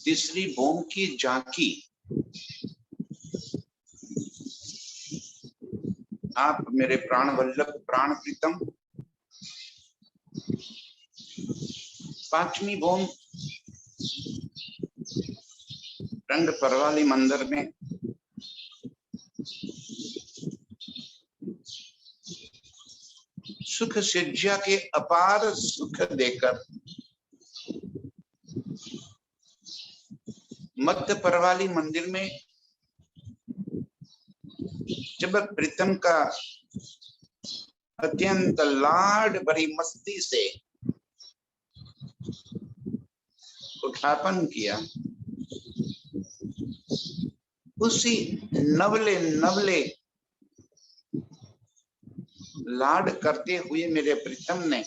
तीसरी भूम की झांकी आप मेरे प्राण वल्लभ प्राण प्रीतम। पांचवी भूम रंग परवाली मंदिर में सुख सिज्जा के अपार सुख देकर मध्य परवाली मंदिर में जब प्रीतम का अत्यंत लाड भरी मस्ती से उठापन किया, उसी नवले नवले लाड करते हुए मेरे प्रीतम ने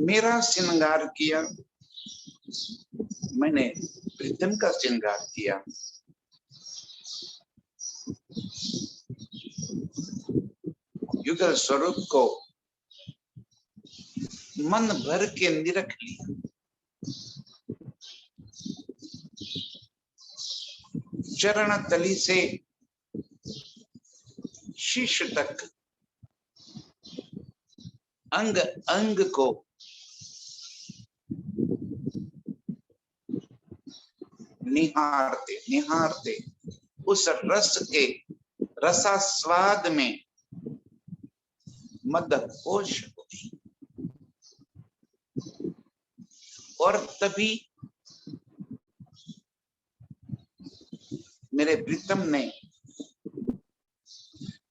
मेरा श्रृंगार किया, मैंने प्रीतम का श्रृंगार किया। युगल स्वरूप को मन भर के निरख लिया। चरण तली से शीश तक अंग अंग को निहारते निहारते उस रस के रसास्वाद में मदहोश हो गई। और तभी मेरे प्रीतम ने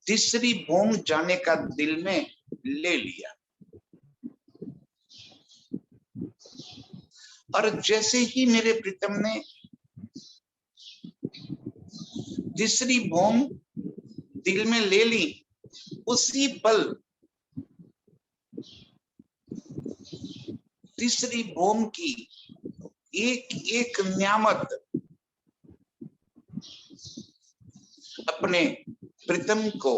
तीसरी भूम जाने का दिल में ले लिया। और जैसे ही मेरे प्रीतम ने तीसरी भूम दिल में ले ली, उसी पल तीसरी भूम की एक एक न्यामत अपने प्रीतम को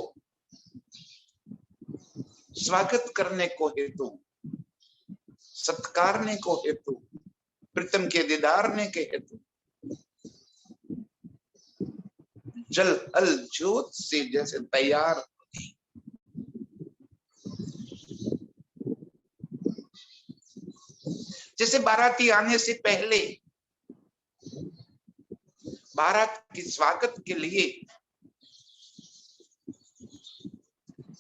स्वागत करने को हेतु, सत्कारने को हेतु, प्रीतम के दीदारने के हेतु जल अल ज्योत से जैसे तैयार होगी। जैसे बाराती आने से पहले बारात के स्वागत के लिए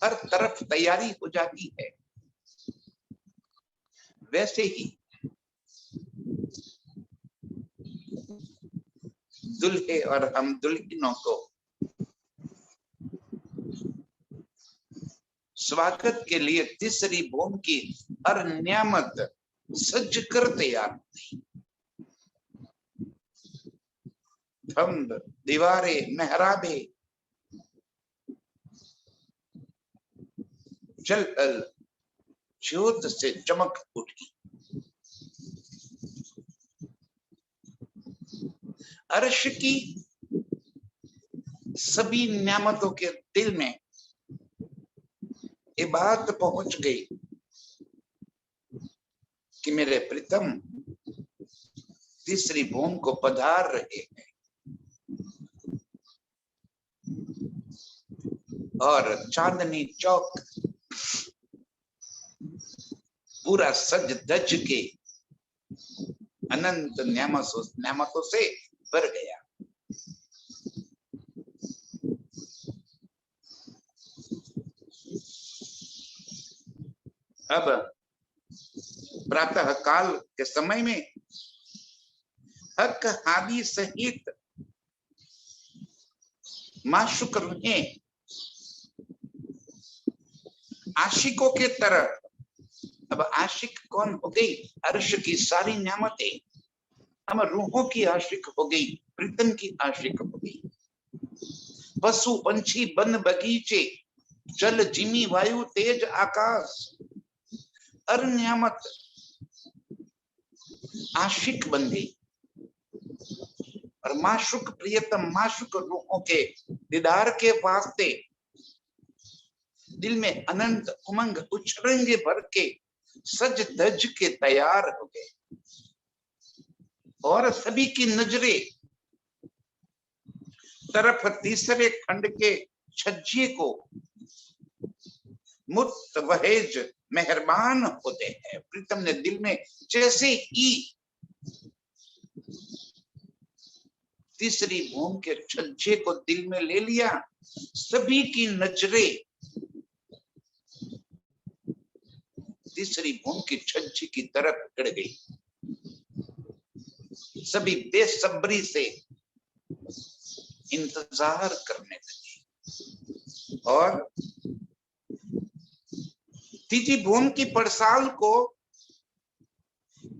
हर तरफ तैयारी हो जाती है, वैसे ही दुल्हे और हम दुल्हनों को स्वागत के लिए तीसरी भूम की हर नियामत सज कर तैयार थी। खंभ, दीवारें, मेहराबे जल अल ज्योत से चमक उठी। अर्श की सभी नियामतों के दिल में ये बात पहुंच गई कि मेरे प्रीतम तीसरी भूम को पधार रहे हैं और चांदनी चौक पूरा सज धज के अनंत नियामतों से भर गया। अब प्रातः काल के समय में हक हादी सहित माशुक रूहें आशिकों के तरह, अब आशिक कौन हो गई? अर्श की सारी नियामतें हम रूहों की आशिक हो गई, प्रीतम की आशिक हो गई। पशु पंछी वन बगीचे जल जिमी वायु तेज आकाश हर नियामत आशिक बन गई। और माशुक प्रियतम माशुक रूहों के दीदार के वास्ते दिल में अनंत उमंग उछरेंगे भर के, सज धज के तैयार हो गए। और सभी की नजरें तरफ तीसरे खंड के छज्जे को मुतवहेज मेहरबान होते हैं। प्रीतम ने दिल में जैसे ही तीसरी भूम के छज्जे को दिल में ले लिया, सभी की नजरें तीसरी भूम की छज्जे की तरफ गिर गई। सभी बेसब्री से इंतजार करने लगे और तीसरी भूम की पड़साल को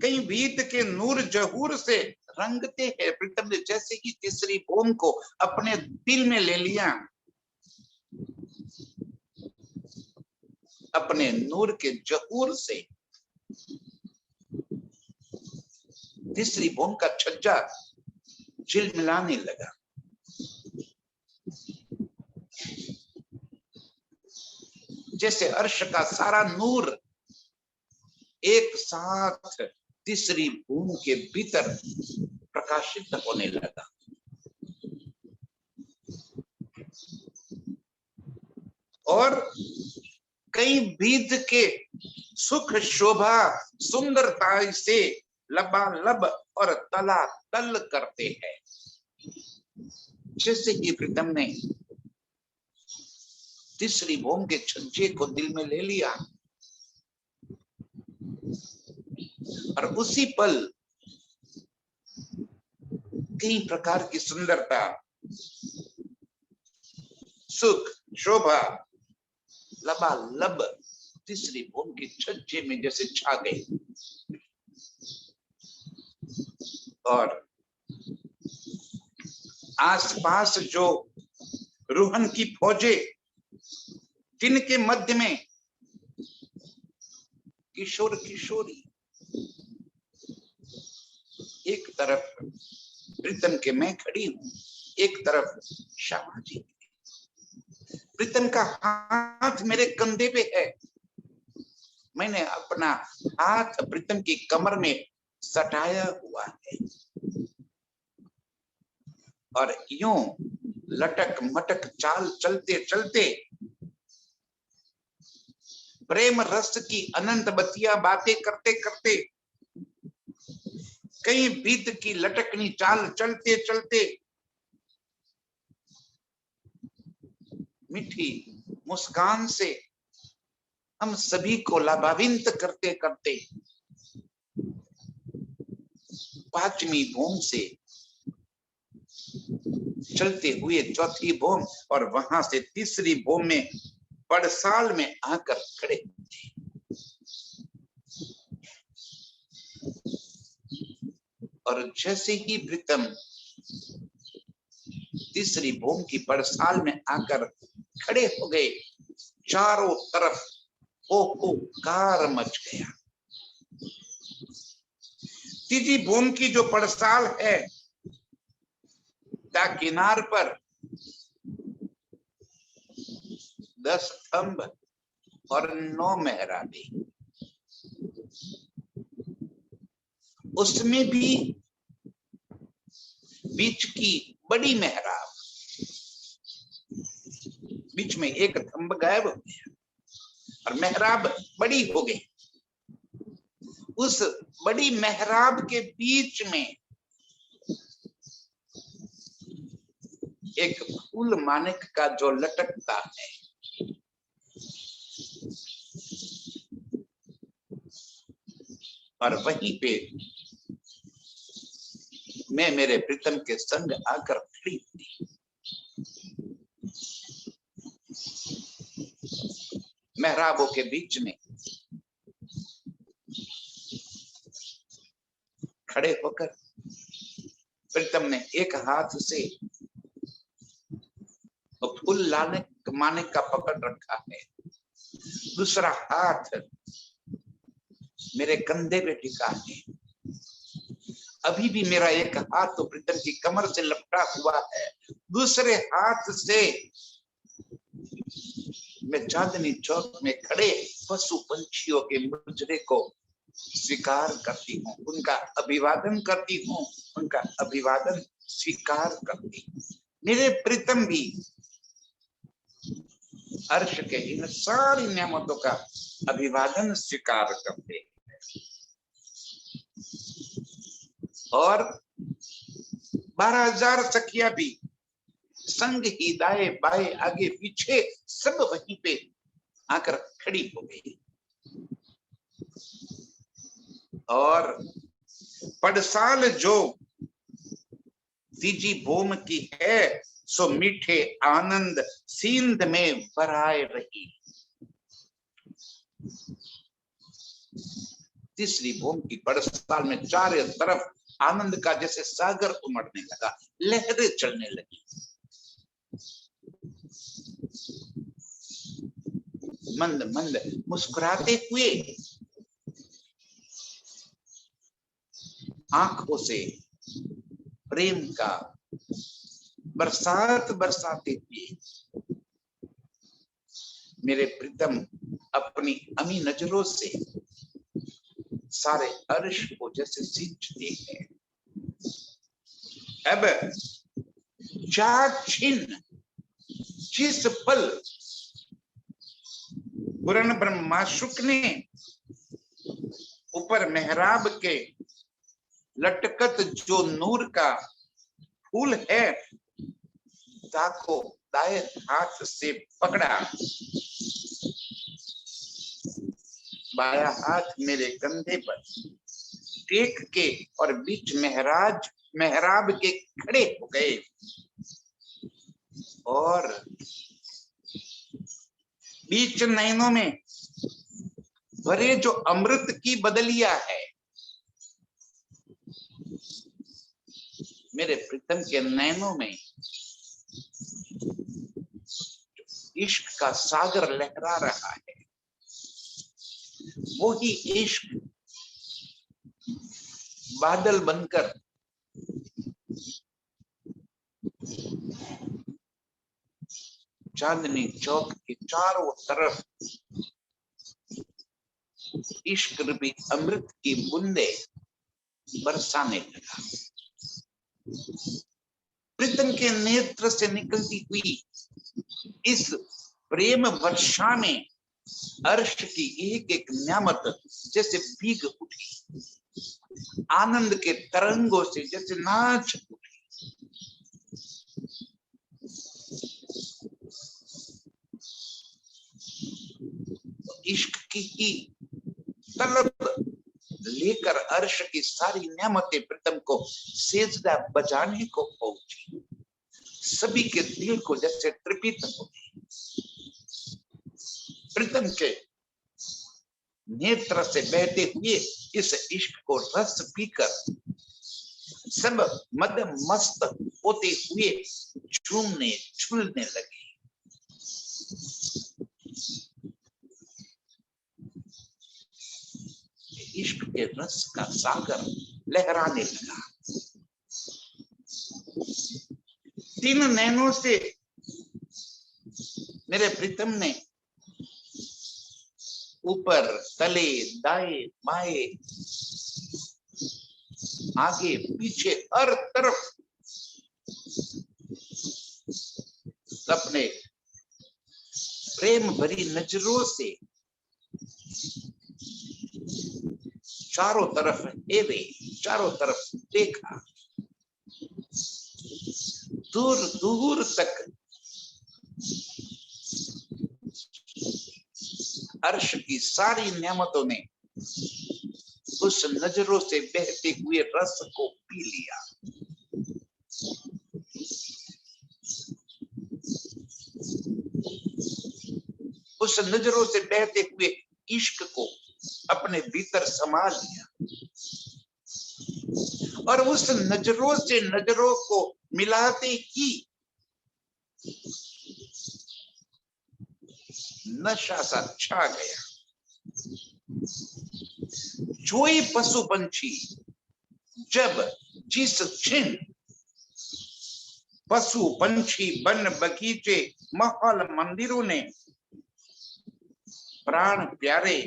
कई भीत के नूर जहूर से रंगते हैं। प्रीतम ने जैसे ही तीसरी भूम को अपने दिल में ले लिया, अपने नूर के जहूर से तीसरी भूम का छज्जा झिलमिलाने लगा। जैसे अर्श का सारा नूर एक साथ तीसरी भूम के भीतर प्रकाशित होने लगा। और कई बीज के सुख शोभा सुंदरता से लबालब और तलातल करते हैं। जैसे ही प्रीतम ने तीसरी भूम के छज्जे को दिल में ले लिया और उसी पल कई प्रकार की सुंदरता, सुख शोभा लबालब तीसरी भूम के छज्जे में जैसे छा गई। और आसपास जो रूहन की फौजें, जिनके मध्य में किशोर किशोरी, एक तरफ प्रीतम के मैं खड़ी हूं, एक तरफ श्यामा जी। प्रीतम का हाथ मेरे कंधे पे है, मैंने अपना हाथ प्रीतम की कमर में सटाया हुआ है और यूं लटक मटक चाल चलते चलते प्रेम रस की अनंत बतिया बातें करते करते, कई बीत की लटकनी चाल चलते चलते, मीठी मुस्कान से हम सभी को लाभान्वित करते करते पांचवी भूम से चलते हुए चौथी भूम और वहां से तीसरी भूम में पड़साल में आकर खड़े। और जैसे ही प्रीतम तीसरी भूम की पड़साल में आकर खड़े हो गए, चारों तरफ ओकार मच गया। तीसरी भूम की जो पड़साल है, किनार पर 10 स्तंभ और 9 मेहराबे, उसमें भी बीच की बड़ी मेहराब, बीच में एक स्तंभ गायब हो गया और मेहराब बड़ी हो गई। उस बड़ी मेहराब के बीच में एक फूल मानिक का जो लटकता है, और वहीं पे मैं मेरे प्रीतम के संग आकर खड़ी थी। मेहराबों के बीच में खड़े होकर प्रीतम ने एक हाथ से फूल लाने माने का पकड़ रखा है, दूसरा हाथ मेरे कंधे पे टिका है। अभी भी मेरा एक हाथ तो प्रीतम की कमर से लपटा हुआ है, दूसरे हाथ से मैं चांदनी चौक में खड़े पशु पंछियों के मुजरे को स्वीकार करती हूँ, उनका अभिवादन करती हूँ, उनका अभिवादन स्वीकार करती हूँ। मेरे प्रीतम भी अर्श के इन सारी नियामतों का अभिवादन स्वीकार करते हैं। और 12,000 सखिया भी संग ही दाएं बाएं आगे पीछे सब वहीं पे आकर खड़ी हो गई। और पड़साल जो तीजी बोम की है, सो मीठे आनंद सींध में बराए रही। तीसरी बोम की पड़साल में चारों तरफ आनंद का जैसे सागर उमड़ने लगा, लहरें चलने लगी। मंद मंद मुस्कुराते हुए आंखों से प्रेम का बरसात बरसाते हुए मेरे प्रीतम अपनी अमी नजरों से सारे अर्श को जैसे सींचते हैं। अब छिन्न जिस पल पूर्ण ब्रह्माशुक ने ऊपर मेहराब के लटकत जो नूर का फूल है, ताको दाएं हाथ से पकड़ा, बाया हाथ मेरे कंधे पर टेक के और बीच मेहराब के खड़े हो गए। और बीच नैनों में भरे जो अमृत की बदलिया है, मेरे प्रीतम के नैनों में इश्क का सागर लहरा रहा है। वो ही इश्क बादल बनकर चांदनी चौक के चारों तरफ इश्क रूपी अमृत की बूंदे बरसाने लगा। प्रीतम के नेत्र से निकलती हुई इस प्रेम वर्षा में अर्श की एक एक न्यामत जैसे भीग उठी, आनंद के तरंगों से जैसे नाच उठी। इश्क की ही तलब लेकर अर्श की सारी नियामतें प्रीतम को सेजदा बजाने को पहुंची। सभी के दिल को जैसे तृपित हो गई। प्रीतम के नेत्र से बहते हुए इस इश्क को रस पीकर सब मद मस्त होते हुए झूमने झूलने लगे। इश्क के रस का सागर लहराने लगा। तीन नैनों से मेरे प्रीतम ने ऊपर तले दाएं बाएं आगे पीछे हर तरफ अपने प्रेम भरी नजरों से चारों तरफ हेरे, चारों तरफ देखा। दूर दूर तक अर्श की सारी नियामतों ने उस नजरों से बहते हुए रस को पी लिया। उस नजरों से बहते हुए इश्क को अपने भीतर समा लिया और उस नजरों से नजरों को मिलाते ही नशा सा छा गया। जोई पशु पंछी जब जिस क्षण पशु पंछी वन बगीचे महल मंदिरों ने प्राण प्यारे,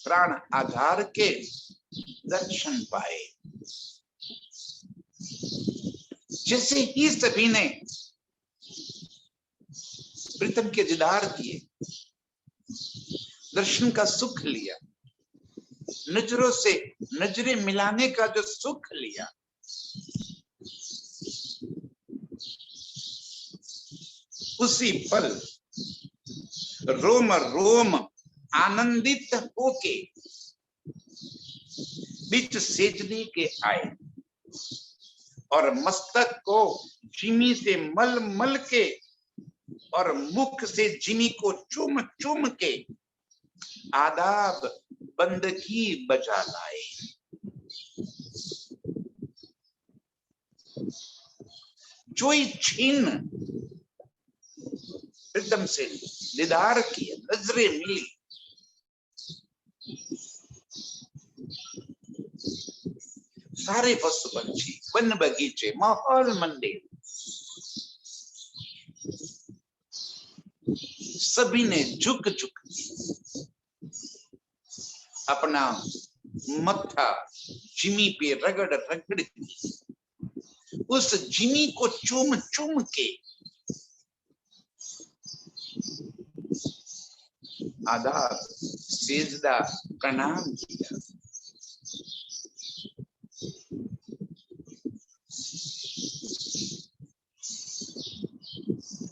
प्राण आधार के दर्शन पाए। जैसे ही सभी ने प्रीतम के दीदार किए, दर्शन का सुख लिया, नजरों से नजरें मिलाने का जो सुख लिया, उसी पल रोम रोम आनंदित होके बीच सेजने के आए और मस्तक को जिमी से मल मल के और मुख से जिमी को चुम चुम के आदाब बंदगी बजा लाए। जो ही छीन एकदम से दीदार किया, नजरें मिली, सारे पशु पंछी, वन बगीचे, माहौल मंदिर, सभी ने झुक झुक अपना मत्था जिमी पे रगड़ रगड़ उस जिमी को चूम चूम के आदाब सेजदा प्रणाम किया।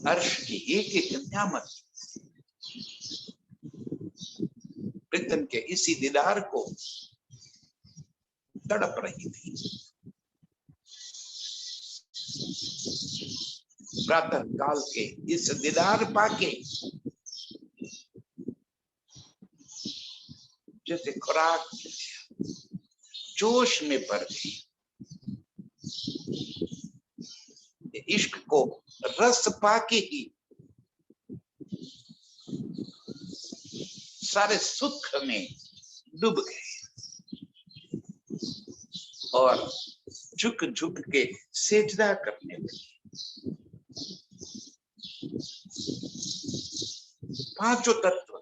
अर्श की एक एक न्यामत प्रीतम के इसी दीदार को तड़प रही थी। प्रातः काल के इस दीदार पाके जैसे खुराक जोश में पड़ गई, इश्क को रस पाके ही सारे सुख में डूब गए और झुक झुक के सेजदा करने लगे। पांचों तत्व,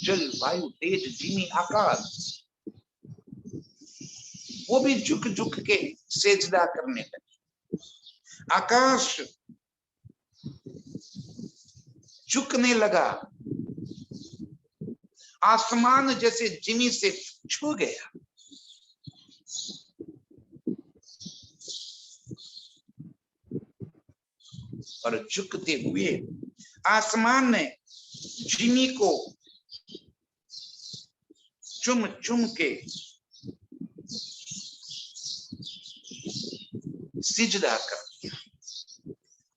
जल वायु तेज जिमी आकाश, वो भी झुक झुक के सेजदा करने लगे। आकाश झुकने लगा, आसमान जैसे जिमी से छू गया। और झुकते हुए आसमान ने जिमी को चुम चुम के सिजदा कर दिया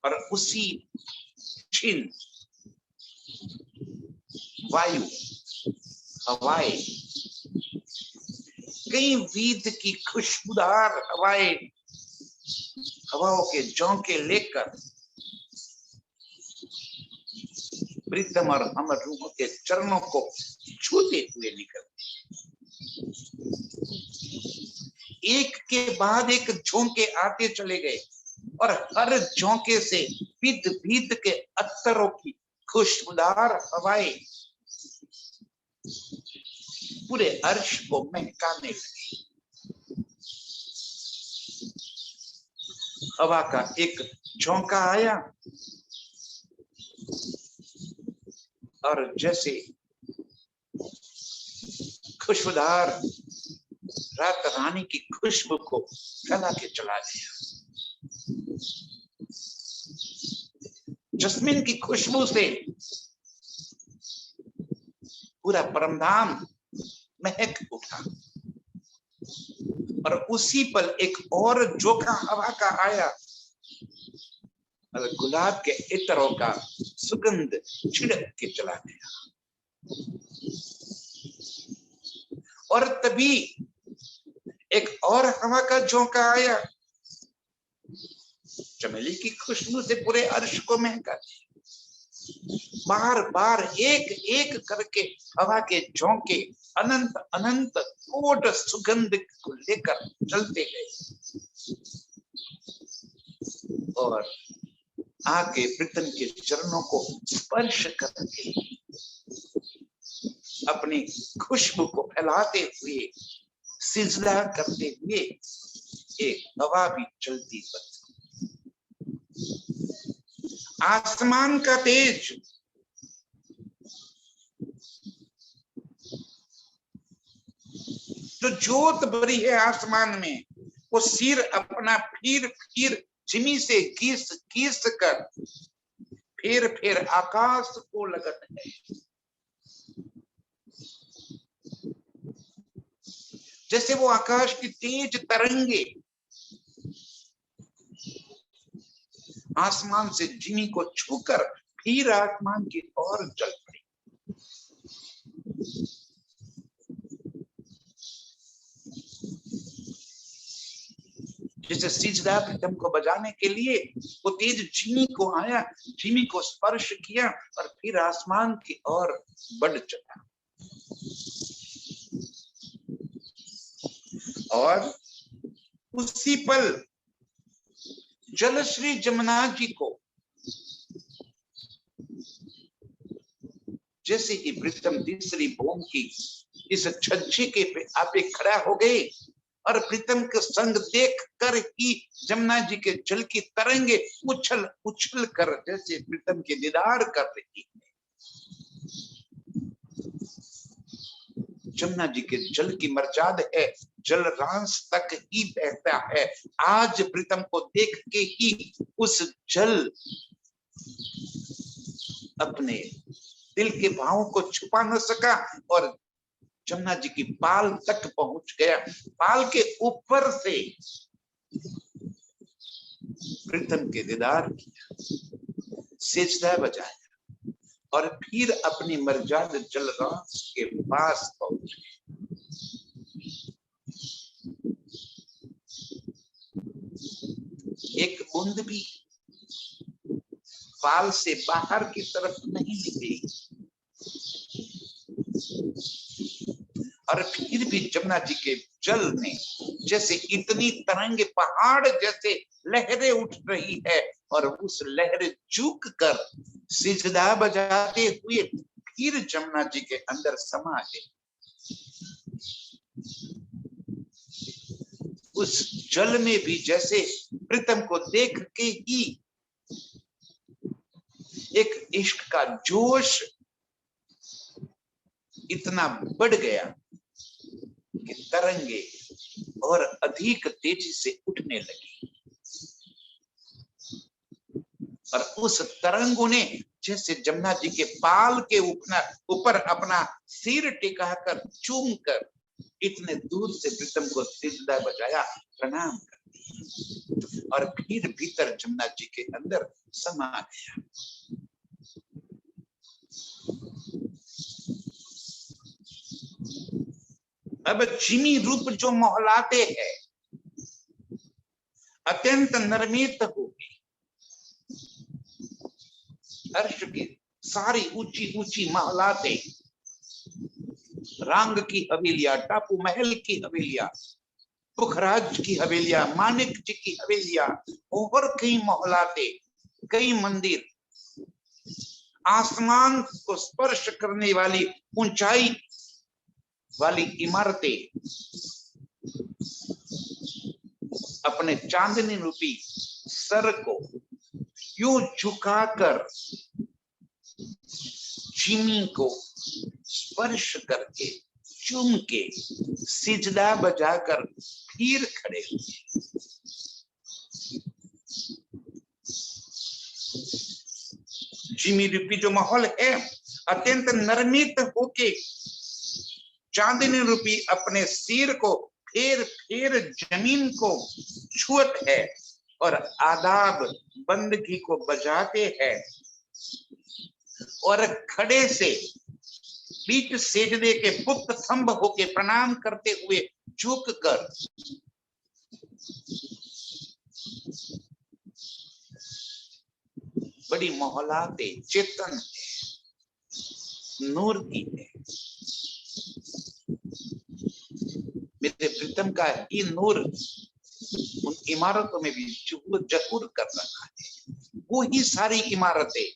और उसी क्षण वायु, हवाएं, कई विध की खुशबूदार हवाएं, हवाओं के झोंके लेकर प्रीतम और अमर रूह के चरणों को छूते हुए निकलते, एक के बाद एक झोंके आते चले गए और हर झोंके से भीत भीत के अत्तरों की खुशबूदार हवाएं पूरे अर्श को महकाने लगी। हवा का एक झोंका आया और जैसे खुशबूदार रात रानी की खुशबू को फैला के चला गया। जस्मीन की खुशबू से पूरा परमधाम महक उठा और उसी पल एक और झोंका हवा का आया और गुलाब के इत्तरों का सुगंध छिड़क के चला गया। और तभी एक और हवा का झोंका आया, चमेली की खुशबू से पूरे अर्श को महका दिया। बार बार एक एक करके हवा के झोंके अनंत अनंत कोट सुगंध को लेकर चलते गए और आके प्रीतम के चरणों को स्पर्श करके अपनी खुशबू को फैलाते हुए सिजदा करते हुए एक हवा भी चलती बनी। आसमान का तेज जो जोत भरी है आसमान में, वो सिर अपना फिर चिमी से कीस कर फिर आकाश को लगत है। जैसे वो आकाश की तेज तरंगे आसमान से जिमी को छूकर फिर आसमान की ओर चल पड़ी। जैसे सिजदा प्रीतम को बजाने के लिए वो तेज जिमी को आया, जिमी को स्पर्श किया और फिर आसमान की ओर बढ़ चला। और उसी पल जलश्री जमुना जी को जैसे ही प्रीतम तीसरी बोम की इस छज्जे के पे आपे खड़ा हो गए और प्रीतम के संग देख कर ही जमुना जी के जल की तरंगे उछल उछल कर जैसे प्रीतम के दीदार कर रही है। जमुना जी के जल की मर्याद है, जल रांस तक ही बहता है। आज प्रीतम को देख के ही उस जल अपने दिल के भावों को छुपा न सका और जमुना जी की पाल तक पहुंच गया। पाल के ऊपर से प्रीतम के दीदार किया, सिजदा बजाया और फिर अपनी मर्याद जल रास के पास पहुंच गए। एक बूंद भी पाल से बाहर की तरफ नहीं निकली और फिर भी जमुना जी के जल में जैसे इतनी तरंगे पहाड़ जैसे लहरें उठ रही है और उस लहरें झुक कर सिजदा बजाते हुए फिर जमुना जी के अंदर समा गए। उस जल में भी जैसे प्रीतम को देख के ही एक इश्क का जोश इतना बढ़ गया कि तरंगे और अधिक तेजी से उठने लगी और उस तरंगों ने जैसे जमुना जी के पाल के ऊपर अपना सिर टिकाकर चूम कर इतने दूर से प्रीतम को सिजदा बजाया, प्रणाम कर दिया और फिर भीतर जमुना जी के अंदर समा गया। अब जिमी रूप जो मोहलाते हैं अत्यंत नरमित हो गई। अर्श की सारी ऊंची ऊंची महलाते, रांग की हवेलियां, टापू महल की हवेलियां, पुखराज की हवेलियां, मानिक जी की हवेलियां और कई मोहलाते, कई मंदिर, आसमान को स्पर्श करने वाली ऊंचाई वाली इमारतें अपने चांदनी रूपी सर को यूं झुकाकर जिमी को स्पर्श करके चूम के सिजदा बजाकर फिर खड़े हुए। जिमी रूपी जो माहौल है अत्यंत नरमित होके चांदनी रूपी अपने सिर को फिर जमीन को छुअत है और आदाब बंदगी को बजाते हैं और खड़े से बीच सेजदे के पुख्त स्तंभ होके प्रणाम करते हुए झुक कर बड़ी मोहलाते चेतन नूर की है। मेरे प्रीतम का ही नूर उन इमारतों में भी जहूर कर रहा है। वो ही सारी इमारतें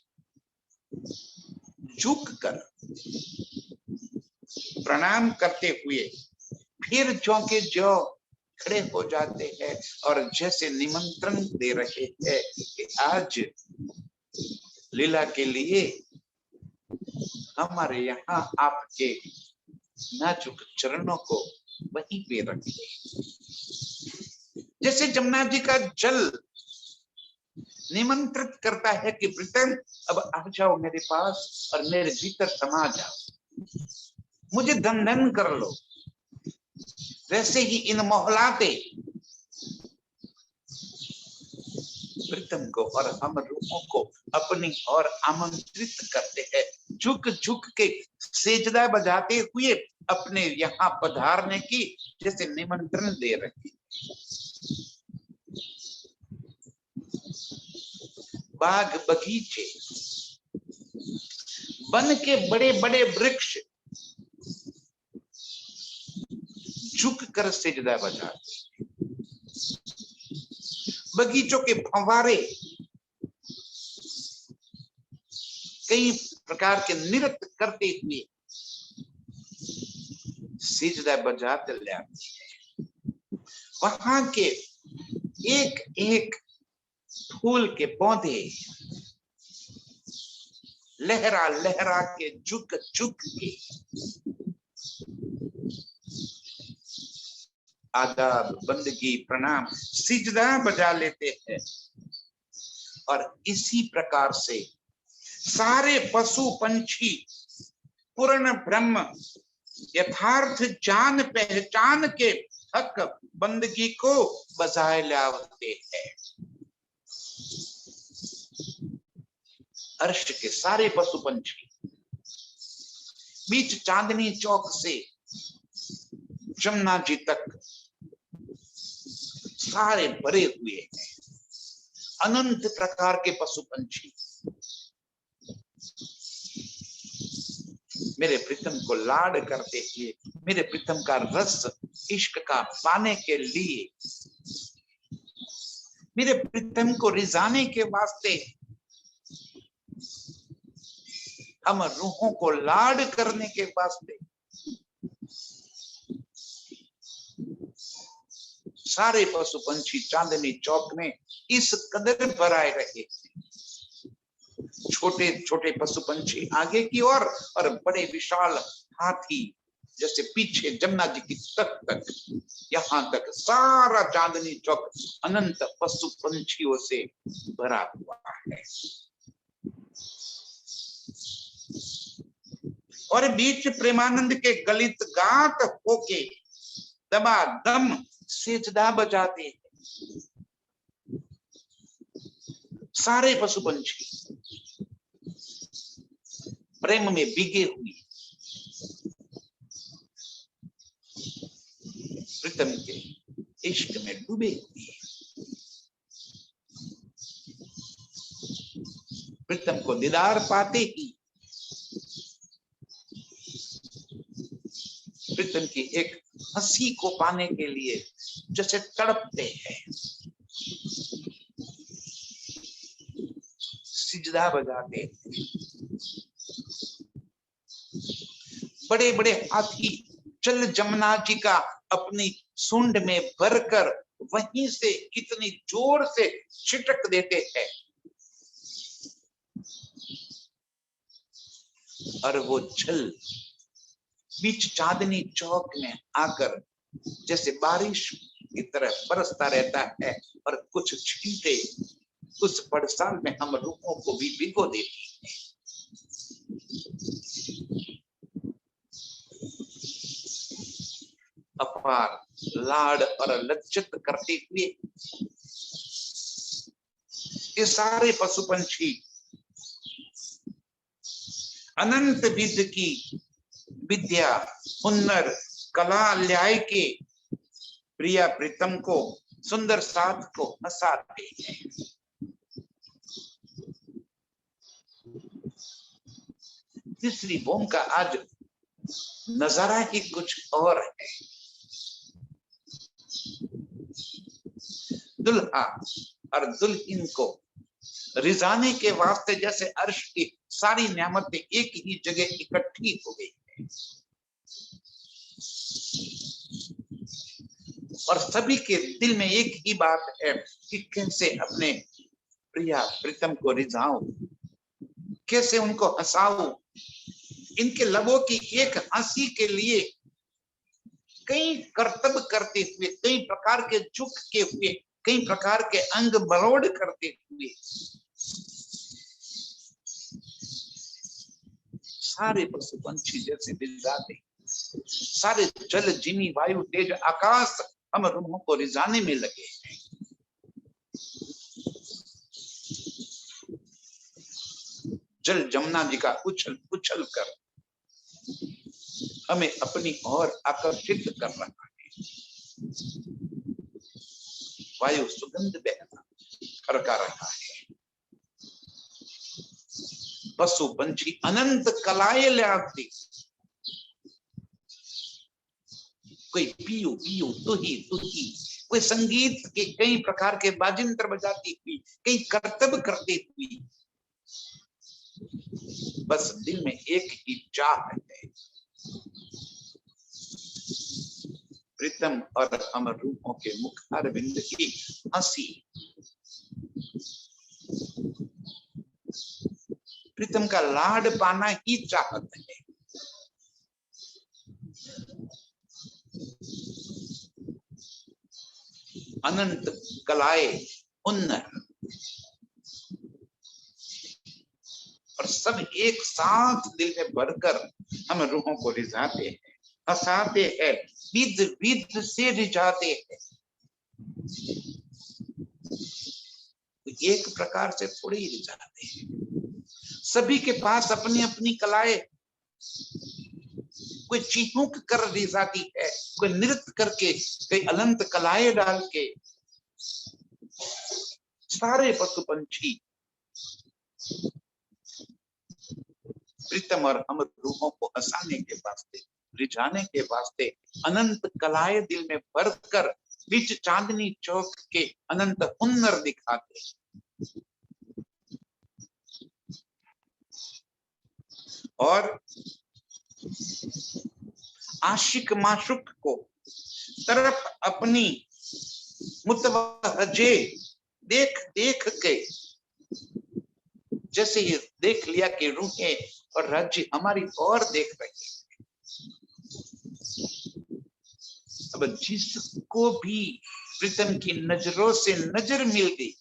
झुक कर प्रणाम करते हुए फिर ज्यों के ज्यों खड़े हो जाते हैं और जैसे निमंत्रण दे रहे हैं कि आज लीला के लिए हमारे यहाँ आपके नाजुक चरणों को वहीं पे रखिए। जैसे जमुना जी का जल निमंत्रित करता है कि प्रीतम अब आ जाओ मेरे पास और मेरे भीतर समा जाओ, मुझे दंडन कर लो, वैसे ही इन मोहलाते प्रीतम को और हम रूहों को अपनी ओर आमंत्रित करते हैं, झुक झुक के सेजदा बजाते हुए अपने यहाँ पधारने की जैसे निमंत्रण दे रहे। बाग बगीचे, वन के बड़े बड़े वृक्ष झुक कर सेजदा बजाते, बगीचों के फव्वारे कई प्रकार के नृत्य करते हुए सेजदा बजाते ले आते हैं। वहां के एक एक फूल के पौधे लहरा लहरा के झुक झुक के आदाब बंदगी प्रणाम सिजदा बजा लेते हैं। और इसी प्रकार से सारे पशु पंछी पूर्ण ब्रह्म यथार्थ जान पहचान के हक बंदगी को बजाए लाते हैं। अर्श के सारे पशु पंछी बीच चांदनी चौक से जमुना जी तक सारे भरे हुए हैं। अनंत प्रकार के पशु पंछी मेरे प्रीतम को लाड करते हुए, मेरे प्रीतम का रस इश्क का पाने के लिए, मेरे प्रीतम को रिझाने के वास्ते, हम रूहों को लाड करने के वास्ते सारे पशु पंछी चांदनी चौक में इस कदर भराए रहे। छोटे छोटे पशु पंछी आगे की ओर और बड़े विशाल हाथी जैसे पीछे जमुना जी की तट तक, यहाँ तक सारा चांदनी चौक अनंत पशु पंछियों से भरा हुआ है। और बीच प्रेमानंद के गलित गात होके दबा दम सेजदा बजाते हैं सारे पशु पंछी प्रेम में भीगे हुए, प्रीतम के इश्क में डूबे हुए, प्रीतम को दीदार पाते ही प्रीतम की एक हंसी को पाने के लिए जैसे तड़पते हैं, सिजदा बजाते हैं। बड़े बड़े हाथी चल जमुना जी का अपनी सूंड में भरकर वहीं से कितनी जोर से छिटक देते हैं और वो जल बीच चांदनी चौक में आकर जैसे बारिश की तरह बरसता रहता है और कुछ छींटे उस बरसात में हम रूहों को भी भिगो देती हैं। अपार लाड और लज्जत करते हुए ये सारे पशु पंछी अनंत विध की विद्या हुनर कला ल्याय के प्रिया प्रीतम को सुंदर साथ को हंसाते हैं। तीसरी बोम का आज नजारा ही कुछ और है। दुल्हा और दुल्हन को रिझाने के वास्ते जैसे अर्श की सारी नियामतें एक ही जगह इकट्ठी हो गई है। और सभी के दिल में एक ही बात है कि कैसे अपने प्रिया प्रीतम को रिझाऊं, कैसे उनको हंसाऊं। इनके लबों की एक हंसी के लिए कई कर्तव्य करते हुए, कई प्रकार के झुक के हुए, कई प्रकार के अंग मरोड़ करते हुए सारे पशु पंछी जैसे रिझाते, सारे जल जिमी वायु तेज आकाश हम रूहों को रिझाने में लगे हैं। जल जमुना जी का उछल उछल कर हमें अपनी ओर आकर्षित कर रहा है। वायु सुगंध बहना खड़का रहा है। पशु पंछी अनंत कलाएं लाते, कोई पियो पियो तुही तुही, कोई संगीत के कई प्रकार के बाजिंत्र बजाती हुई, कई कर्तव्य करती हुई, बस दिल में एक ही चाह है, प्रीतम और अमर रूपों के मुख अरविंद की हंसी। प्रीतम का लाड पाना ही चाहत है। अनंत कलाए उन्नर और सब एक साथ दिल में भरकर हम रूहों को रिझाते हैं, हंसाते हैं, विध विध से रिझाते हैं। एक प्रकार से थोड़े ही रिझाते हैं, सभी के पास अपनी अपनी कलाएं, कोई चीखूक कर रिझाती है, कोई नृत्य करके, कोई अनंत कलाएं डाल के। सारे पशु पंछी प्रीतम और अमर रूहों को हंसाने के वास्ते, रिझाने के वास्ते अनंत कलाएं दिल में भरकर बीच चांदनी चौक के अनंत हुन्नर दिखाते। और आशिक माशुक को तरफ अपनी मुतवज्जे देख देख के, जैसे ये देख लिया कि रूहें और राज्य हमारी ओर देख रही है। अब जिसको भी प्रीतम की नजरों से नजर मिल गई,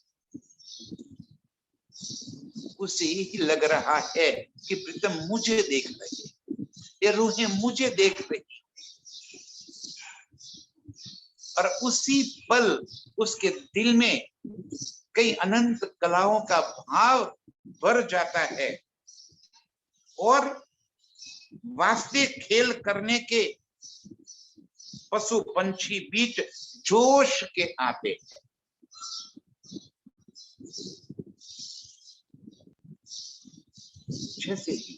उसे ही लग रहा है कि प्रीतम मुझे देख रही है, ये रूहें मुझे देख रही है। और उसी पल उसके दिल में कई अनंत कलाओं का भाव भर जाता है और वास्ते खेल करने के पशु पंछी बीच जोश के आते हैं। जैसे ही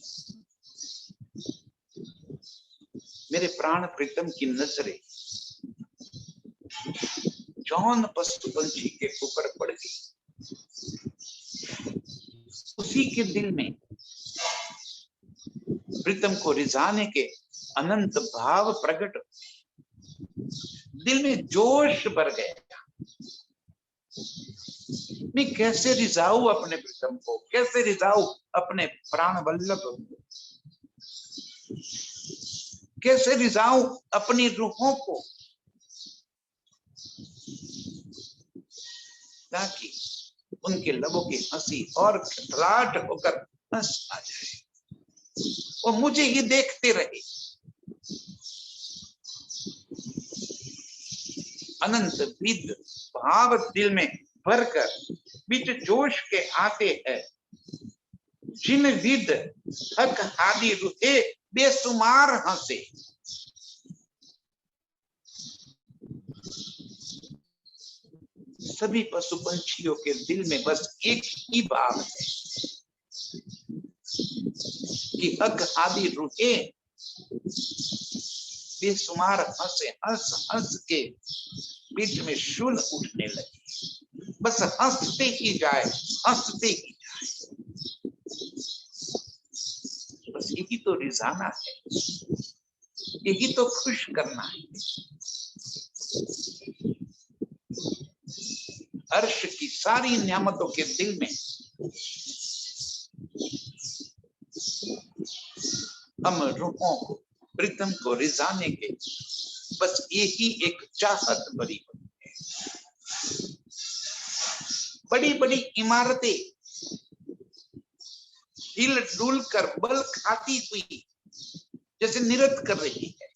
मेरे प्राण प्रीतम की नजरें जौन पशु पंछी के ऊपर पड़ गई, उसी के दिल में प्रीतम को रिझाने के अनंत भाव प्रकट, दिल में जोश भर गया। मैं कैसे रिझाऊं अपने प्रीतम को, कैसे रिझाऊं अपने प्राण वल्लभ को, कैसे रिझाऊं अपनी रूहों को, ताकि उनके लबों की हंसी और खटराट होकर हंस आ जाए और मुझे ही देखते रहे। अनंत विद भाव दिल में भरकर बीच जोश के आते हैं। जिन विद हक आदि रुहे बेसुमार हंसे। सभी पशु पंछियों के दिल में बस एक ही बात है कि हक आदि रुहे बेसुमार हंसे, हंस हंस के बीच में शूल उठने लगी। बस हंसते ही जाए, हंसते ही जाए, बस यही तो रिझाना है। यही तो खुश करना है। अर्श की सारी नियामतों के दिल में हम रूहों को, प्रीतम को रिझाने के बस यही एक चाहत भरी होती है। बड़ी बड़ी इमारतें हिल डुल कर बल खाती हुई जैसे निरत कर रही है,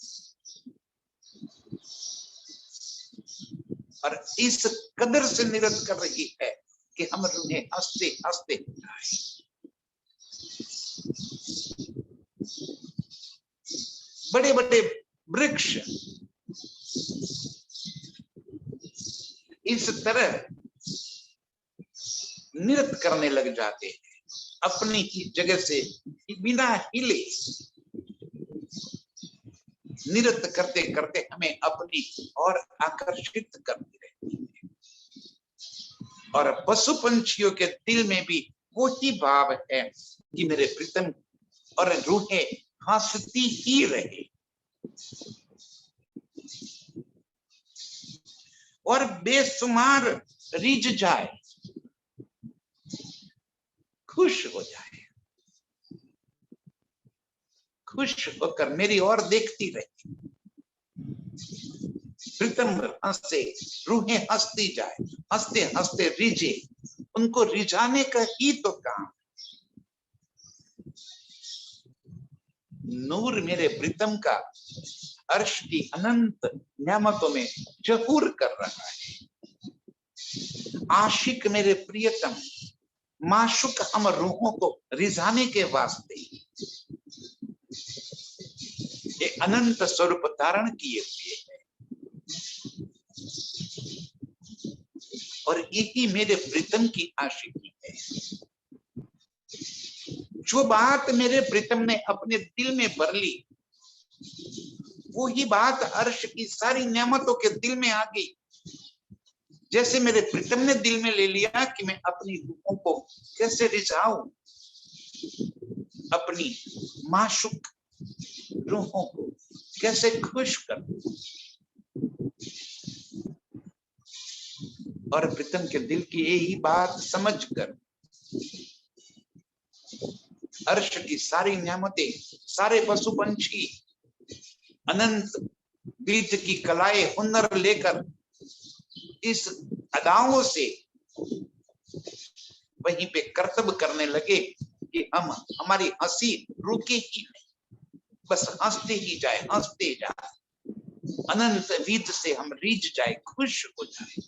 और इस कदर से निरत कर रही है कि हम उन्हें हंसते हंसते उठाए। बड़े बड़े वृक्ष इस तरह निरत करने लग जाते हैं अपनी ही जगह से बिना हिले, निरत करते करते हमें अपनी और आकर्षित करती रहती है। और पशु पंछियों के दिल में भी वही भाव है कि मेरे प्रीतम और रूहें हंसती ही रहे और बेशुमार रिझ जाए, खुश हो जाए, खुश होकर मेरी ओर देखती रहे। प्रीतम हंसे, रूहें हंसती जाए, हंसते हंसते रिझे, उनको रिझाने का ही तो काम। नूर मेरे प्रीतम का अर्श की अनंत नियामतों में जहूर कर रहा है। आशिक मेरे प्रियतम, माशुक हम रूहों को रिझाने के वास्ते ये अनंत स्वरूप धारण किए हुए है, और यही मेरे प्रीतम की आशिकी है। जो बात मेरे प्रीतम ने अपने दिल में भर ली, वो ही बात अर्श की सारी नियामतों के दिल में आ गई। जैसे मेरे प्रीतम ने दिल में ले लिया कि मैं अपनी रूहों को कैसे रिझाऊं, अपनी माशुक रूहों को कैसे खुश करूं। और प्रीतम के दिल की यही बात समझकर अर्श की सारी नियामतें, सारे पशु पंछी अनंत बीज की कलाएं हुनर लेकर इस अदाओं से वहीं पे कर्तव्य करने लगे कि हम, हमारी हंसी रुके ही नहीं, बस हंसते ही जाए, हंसते जाए, अनंत बीज से हम रीझ जाए, खुश हो जाए,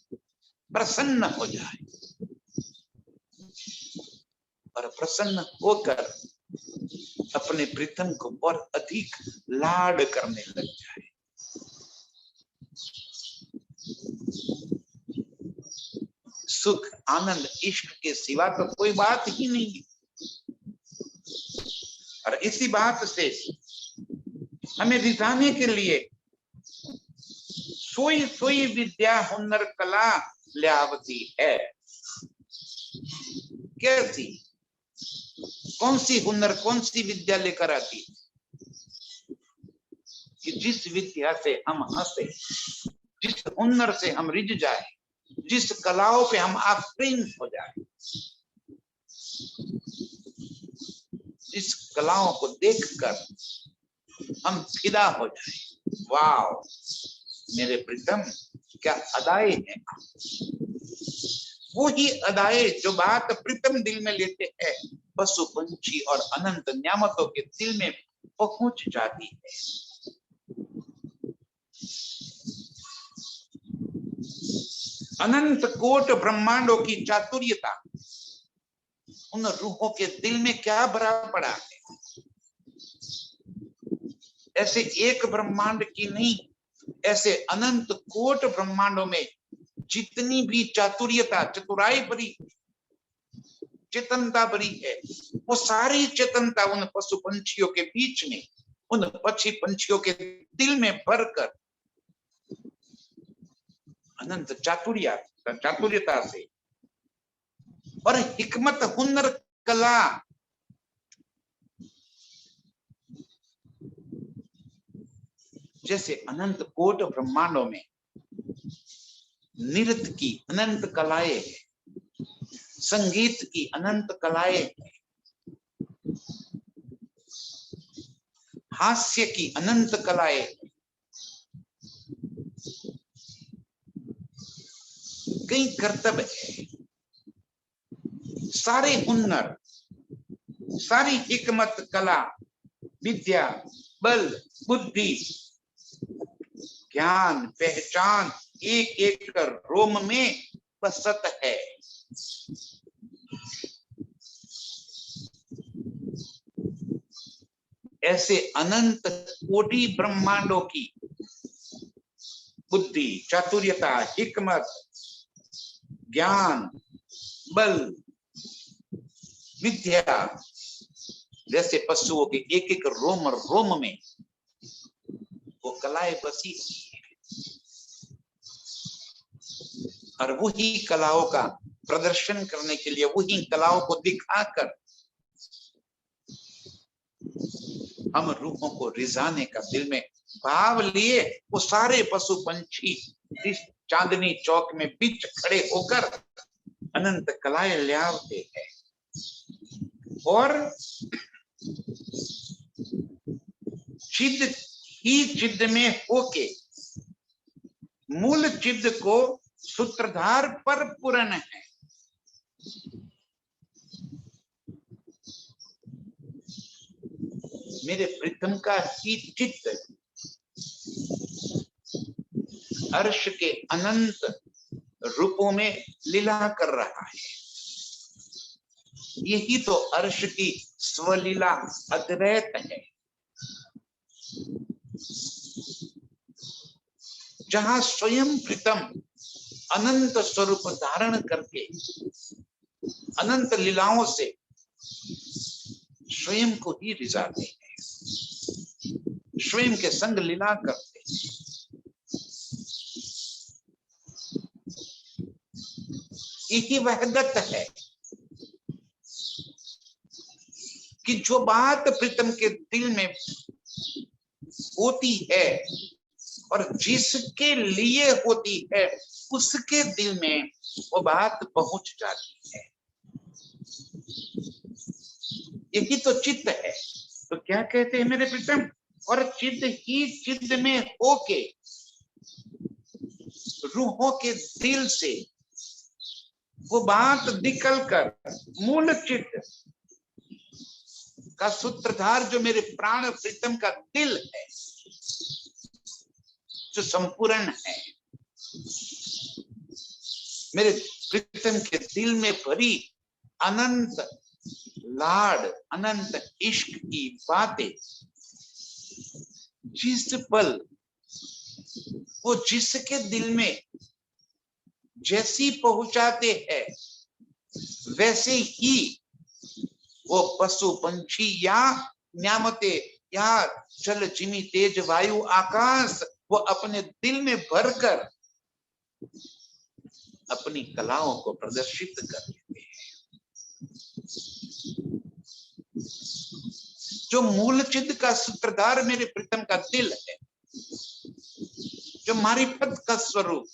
प्रसन्न हो जाए, और प्रसन्न होकर अपने प्रीतम को और अधिक लाड करने लग जाए। सुख आनंद इश्क के सिवा तो कोई बात ही नहीं। और इसी बात से हमें रिझाने के लिए सोई सोई विद्या हुनर कला ल्यावती है। कैसी, कौन सी हुनर, कौन सी विद्या लेकर आती कि जिस विद्या से हम हंसे, जिस हुनर से हम रिझ जाए, जिस कलाओं पे हम आफरीन हो जाए, जिस कलाओं को देखकर हम फिदा हो जाए। वाह, मेरे प्रीतम क्या अदाएं हैं। वो ही अदाएं जो बात प्रीतम दिल में लेते हैं, पशु पंछी और अनंत नियामतों के दिल में पहुंच जाती है। अनंत कोट ब्रह्मांडों की चातुर्यता उन रूहों के दिल में क्या भरा पड़ा है। ऐसे एक ब्रह्मांड की नहीं, ऐसे अनंत कोट ब्रह्मांडों में जितनी भी चातुर्यता, चतुराई भरी, चेतनता भरी है, वो सारी चेतनता उन पशु पंछियों के बीच में, उन पक्षी पंछियों के दिल में भरकर अनंत चातुर्यता से और हिकमत हुनर कला जैसे अनंत कोट ब्रह्मांडों में नृत्य की अनंत कलाएं हैं, संगीत की अनंत कलाएं हैं, हास्य की अनंत कलाएं हैं, कई कर्तव्य है, सारे हुनर, सारी हिकमत, कला, विद्या, बल, बुद्धि, ज्ञान, पहचान एक एक रोम में बसत है। ऐसे अनंत कोटि ब्रह्मांडों की बुद्धि, चातुर्यता, हिकमत, ज्ञान, बल, विद्या, जैसे पशुओं के एक एक रोम रोम में वो कलाएं बसी हुई है। और वही कलाओं का प्रदर्शन करने के लिए, वही कलाओं को दिखाकर हम रूहों को रिझाने का दिल में भाव लिए वो सारे पशु पंछी इस चांदनी चौक में बीच खड़े होकर अनंत कलाएं ल्यावते हैं। और चिद ही चिद में होके मूल चिद को सूत्रधार पर पूर्ण है। मेरे प्रीतम का ही चित्त अर्श के अनंत रूपों में लीला कर रहा है। यही तो अर्श की स्वलीला अद्वैत है, जहां स्वयं प्रीतम अनंत स्वरूप धारण करके अनंत लीलाओं से स्वयं को ही रिझाते हैं, स्वयं के संग लीला करते हैं। यही वहदत है कि जो बात प्रीतम के दिल में होती है और जिसके लिए होती है उसके दिल में वो बात पहुंच जाती है। यही तो चित्त है। तो क्या कहते हैं मेरे प्रीतम? और चित्त ही चित्त में होके रूहों के दिल से वो बात निकलकर मूल चित्त का सूत्रधार जो मेरे प्राण प्रीतम का दिल है, जो संपूर्ण है, मेरे प्रीतम के दिल में भरी अनंत लाड, अनंत इश्क की बातें जिस पल वो जिसके दिल में जैसी पहुंचाते हैं वैसे ही वो पशु पंछी या न्यामते या जल जिमी तेज वायु आकाश वो अपने दिल में भरकर अपनी कलाओं को प्रदर्शित कर देते हैं। जो मूल चित्त का सूत्रधार मेरे प्रीतम का दिल है, जो मारिफत का स्वरूप,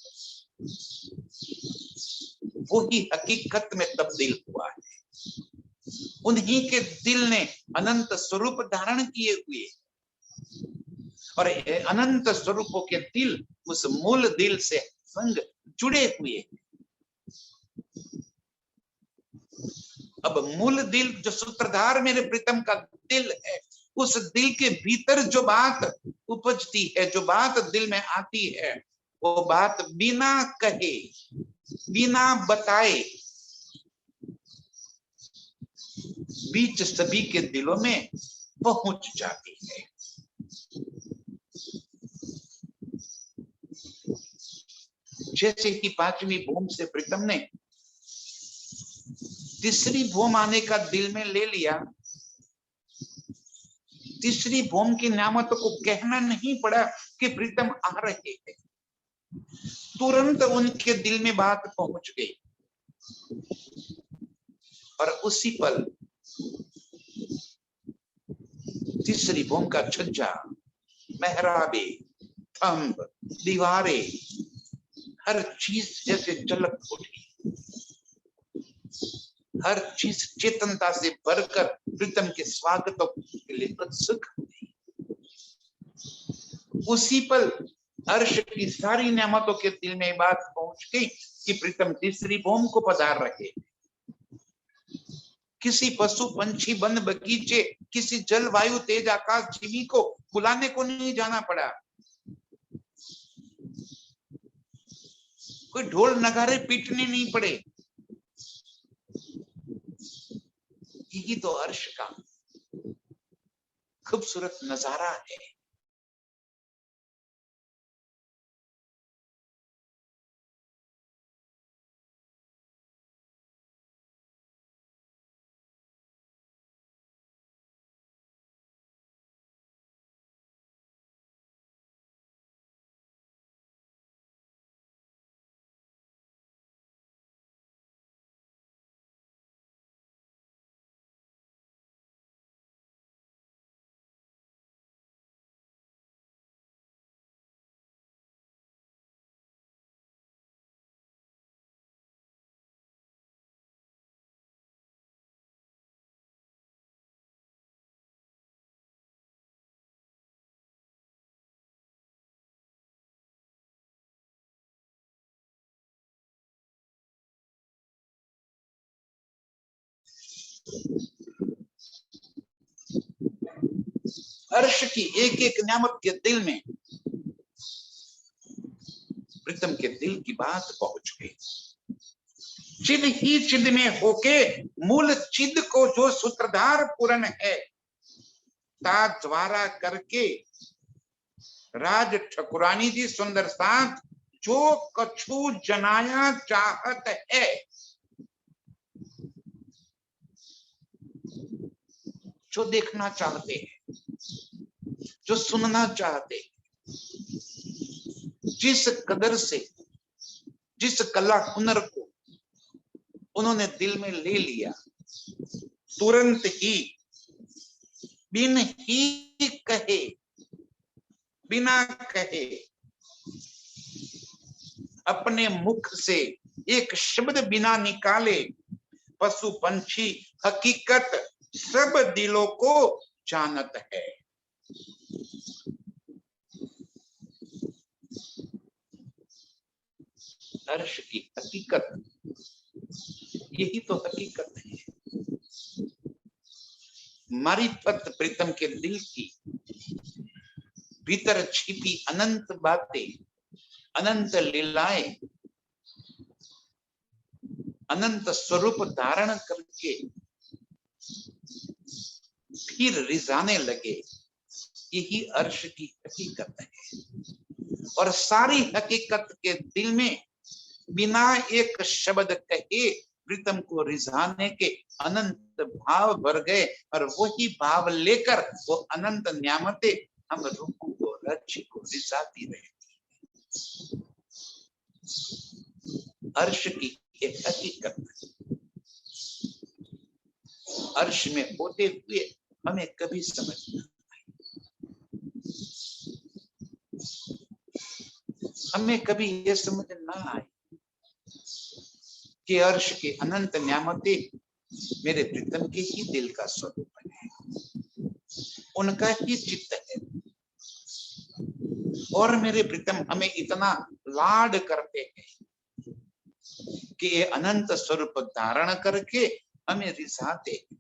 वो ही हकीकत में तब्दील हुआ है। उन्हीं के दिल ने अनंत स्वरूप धारण किए हुए और अनंत स्वरूपों के दिल उस मूल दिल से संग जुड़े हुए। अब मूल दिल जो सूत्रधार मेरे प्रीतम का दिल है, उस दिल के भीतर जो बात उपजती है, जो बात दिल में आती है, वो बात बिना कहे, बिना बताए बीच सभी के दिलों में पहुंच जाती है। जैसे कि पांचवी भूम से प्रीतम ने तीसरी भूम आने का दिल में ले लिया, तीसरी भूम की न्यामत को कहना नहीं पड़ा कि प्रीतम आ रहे थे, तुरंत उनके दिल में बात पहुंच गई और उसी पल तीसरी भूम का छज्जा, मेहराबे, स्तंभ, दीवारें, हर चीज जैसे झलक उठी, हर चीज चेतनता से भरकर प्रीतम के स्वागत के लिए उत्सुक हुई। उसी पल अर्श की सारी नेमतों के दिल में बात पहुंच गई कि प्रीतम तीसरी भूमि को पधार रहे। किसी पशु पंछी वन बगीचे, किसी जलवायु तेज आकाश जीवी को बुलाने को नहीं जाना पड़ा। कोई ढोल नगारे पीटने नहीं पड़े। यही तो अर्श का खूबसूरत नजारा है। अर्श की एक एक नेमत के दिल में प्रीतम के दिल की बात पहुंच गई। चिद ही चिद में होके मूल चिद को जो सूत्रधार पूर्ण है, ता द्वारा करके राज ठकुरानी जी सुंदर साथ जो कछु जनाया चाहत है, जो देखना चाहते हैं, जो सुनना चाहते हैं, जिस कदर से, जिस कला हुनर को उन्होंने दिल में ले लिया, तुरंत ही बिन ही कहे, बिना कहे अपने मुख से एक शब्द बिना निकाले पशु पंछी हकीकत सब दिलों को जानत है। अर्श की हकीकत, यही तो हकीकत है। मारिफत प्रीतम के दिल की भीतर छिपी अनंत बातें, अनंत लीलाएं, अनंत स्वरूप धारण करके फिर रिझाने लगे, यही अर्श की हकीकत है। और सारी हकीकत के दिल में बिना एक शब्द कहे प्रीतम को रिझाने के अनंत भाव भर गए, और वही भाव लेकर वो अनंत न्यामतें हम रूपों को, रज्जु को रिझाती रहती। अर्श की एक हकीकत, अर्श में होते हुए हमें कभी समझ नहीं आई, हमें कभी ये समझ ना आई कि अर्श के अनंत न्यामतें मेरे प्रीतम के ही दिल का स्वरूप है, उनका ही चित्त है। और मेरे प्रीतम हमें इतना लाड करते हैं कि ये अनंत स्वरूप धारण करके हमें रिझाते हैं।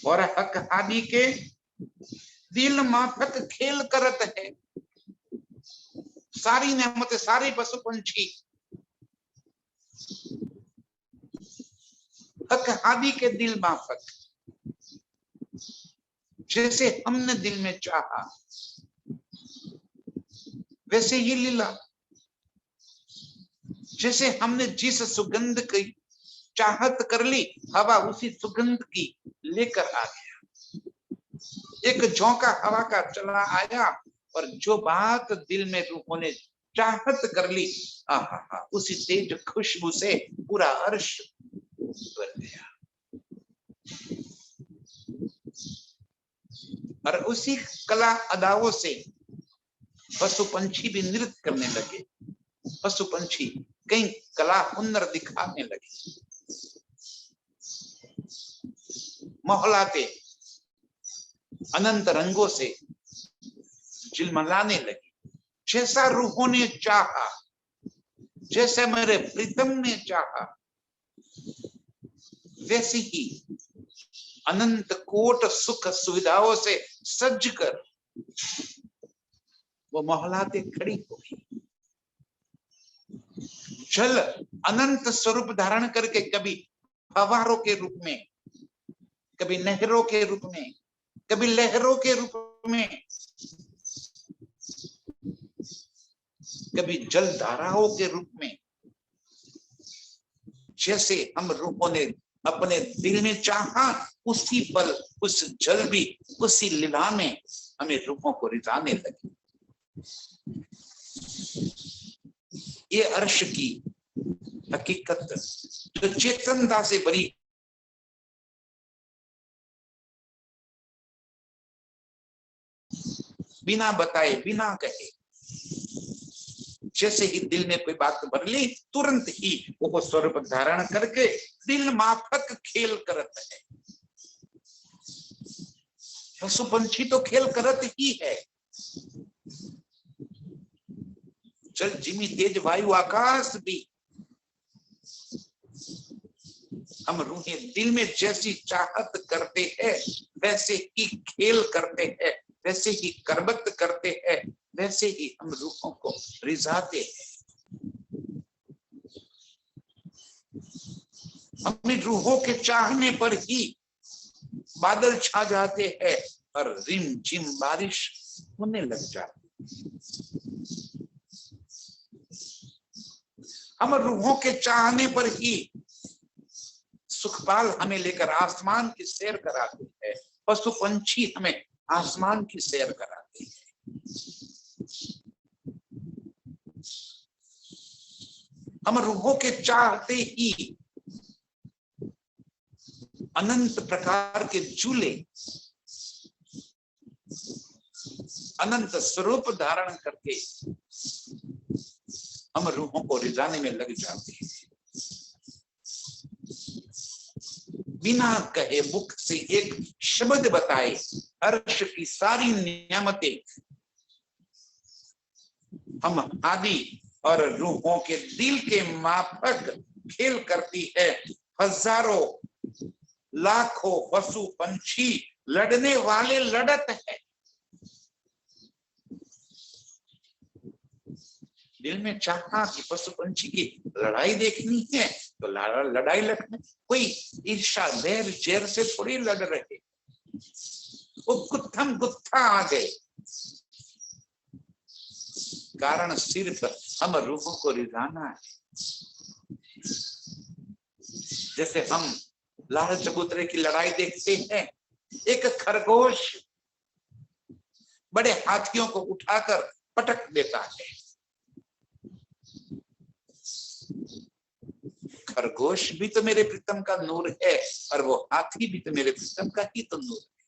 और हक आदि के दिल माफक खेल करत है। सारी नेमतें, सारे पशु पंछी हक आदि के दिल माफक, जैसे हमने दिल में चाहा वैसे ये लीला, जैसे हमने जिस सुगंध की चाहत कर ली, हवा उसी सुगंध की लेकर आ गया। एक झोंका हवा का चला आया और जो बात दिल में रूहों ने चाहत कर ली, आहा, उसी तेज खुशबू से पूरा अर्श भर गया। और उसी कला अदाओं से पशु पंछी भी नृत्य करने लगे। पशु पंछी कई कला हुनर दिखाने लगे, महलाते अनंत रंगों से झिलमिलाने लगी। जैसा रूहों ने चाहा, जैसे मेरे प्रीतम ने चाहा, वैसी ही अनंत कोट सुख सुविधाओं से सज कर वो महलाते खड़ी हो गई। जल अनंत स्वरूप धारण करके कभी फव्वारों के रूप में, कभी नहरों के रूप में, कभी लहरों के रूप में, कभी जल धाराओं के रूप में, जैसे हम रूपों ने अपने दिल में चाहा, उसी पल उस जल भी उसी लीला में हमें रूपों को रिझाने लगे। ये अर्श की हकीकत जो चेतनता से भरी, बिना बताए बिना कहे, जैसे ही दिल में कोई बात भर ली, तुरंत ही वो स्वरूप धारण करके दिल माफक खेल करत है। पशु पंछी तो खेल करत ही है। जल जिमी तेज वायु आकाश भी, हम रूहें दिल में जैसी चाहत करते हैं वैसे ही खेल करते हैं, वैसे ही करबत करते हैं, वैसे ही हम रूहों को रिझाते हैं। अपनी रूहों के चाहने पर ही बादल छा जाते हैं और रिम झिम बारिश होने लग जाती। हम रूहों के चाहने पर ही सुखपाल हमें लेकर आसमान की सैर कराते हैं, पशु पंछी हमें आसमान की सैर कराते हैं। हम रूहों के चाहते ही अनंत प्रकार के झूले, अनंत स्वरूप धारण करके हम रूहों को रिझाने में लग जाते हैं। बिना कहे मुख से एक शब्द बताए अर्श की सारी नियामतें हम आदि और रूहों के दिल के माफक खेल करती है। हजारों लाखों पशु पंछी लड़ने वाले लड़त है। दिल में चाहा कि पशु पंछी की लड़ाई देखनी है तो लड़ाई लड़ने, कोई ईर्षा वैर जैर से थोड़ी लड़ रहे, वो गुत्थम गुत्था आ गए। कारण सिर्फ हम रूहों को रिझाना है। जैसे हम लाल चबूतरे की लड़ाई देखते हैं, एक खरगोश बड़े हाथियों को उठाकर पटक देता है। खरगोश भी तो मेरे प्रीतम का नूर है और वो हाथी भी तो मेरे प्रीतम का ही तो नूर है।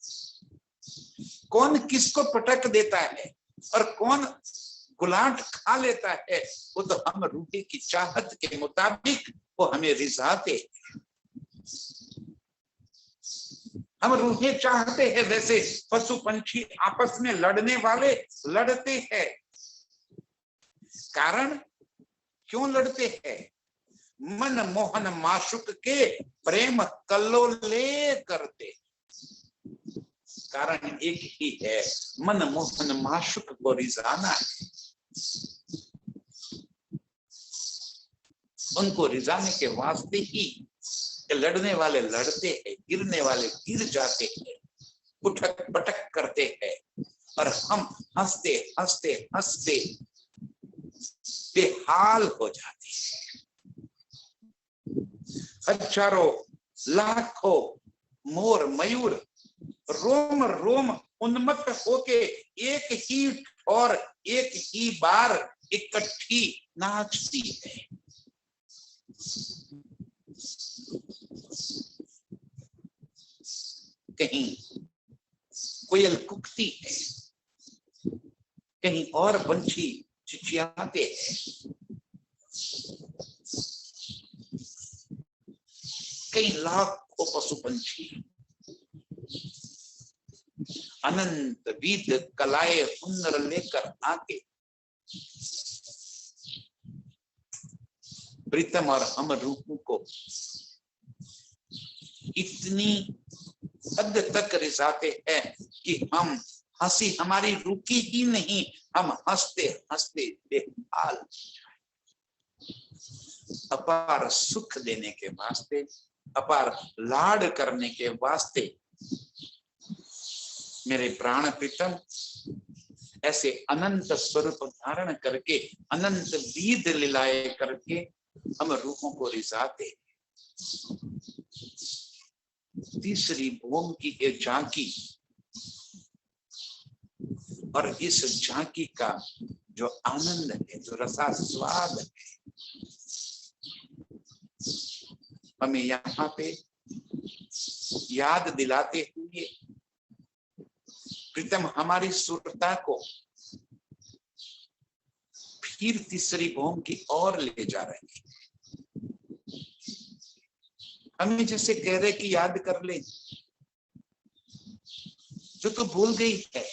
कौन किसको पटक देता है और कौन गुलाट खा लेता है, वो तो हम रूहे की चाहत के मुताबिक वो हमें रिझाते हैं। हम रूहें चाहते हैं वैसे पशु पंछी आपस में लड़ने वाले लड़ते हैं। कारण क्यों लड़ते हैं? मन मोहन माशुक के प्रेम कल्लोले करते। कारण एक ही है, मन मोहन माशुक को रिझाना है। उनको रिझाने के वास्ते ही लड़ने वाले लड़ते हैं, गिरने वाले गिर जाते हैं, उठक पटक करते हैं और हम हंसते हंसते हंसते बेहाल हो जाते हैं। हजारों लाखों मोर मयूर रोम रोम उन्मत्त होके एक ही और एक ही बार इकट्ठी नाचती है। कहीं कोयल कुकती है, कहीं और पंछी चिचियाते हैं, कई लाखों पशु पंछी अनंत विध कलाएं हुनर लेकर आके प्रीतम और हम रूपों को इतनी हद तक रिझाते हैं कि हम हंसी हमारी रुकी ही नहीं, हम हंसते हंसते बेहाल। अपार सुख देने के वास्ते, अपार लाड करने के वास्ते मेरे प्राण प्रीतम ऐसे अनंत स्वरूप धारण करके, अनंत विध लीलाए करके हम रूहों को रिझाते। तीसरी भूम की ये झांकी, और इस झांकी का जो आनंद है, जो रसास्वाद है, हमें यहाँ पे याद दिलाते हुए प्रीतम हमारी सुरता को फिर तीसरी भूम की ओर ले जा रहे हैं। हमें जैसे कह रहे कि याद कर ले जो तू भूल गई है।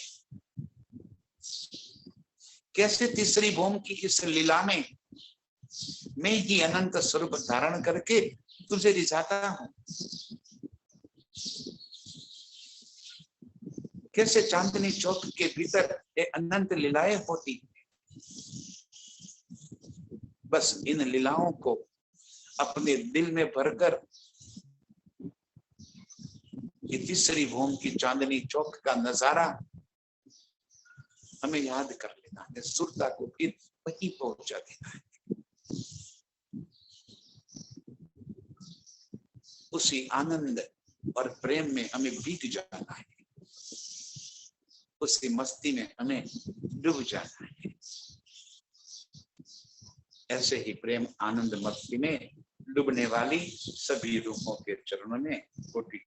कैसे तीसरी भूम की इस लीला में मैं ही अनंत स्वरूप धारण करके तुझे रिझाता हूं। कैसे चांदनी चौक के भीतर ये अनंत लीलाएं होती। बस इन लीलाओं को अपने दिल में भरकर ये तीसरी भूम की चांदनी चौक का नजारा हमें याद कर लेना है, सुरता को फिर वहीं पहुंचा देना है। उसी आनंद और प्रेम में हमें भीग जाना है, उसी मस्ती में हमें डूब जाना है। ऐसे ही प्रेम आनंद मस्ती में डूबने वाली सभी रूपों के चरणों में कोटि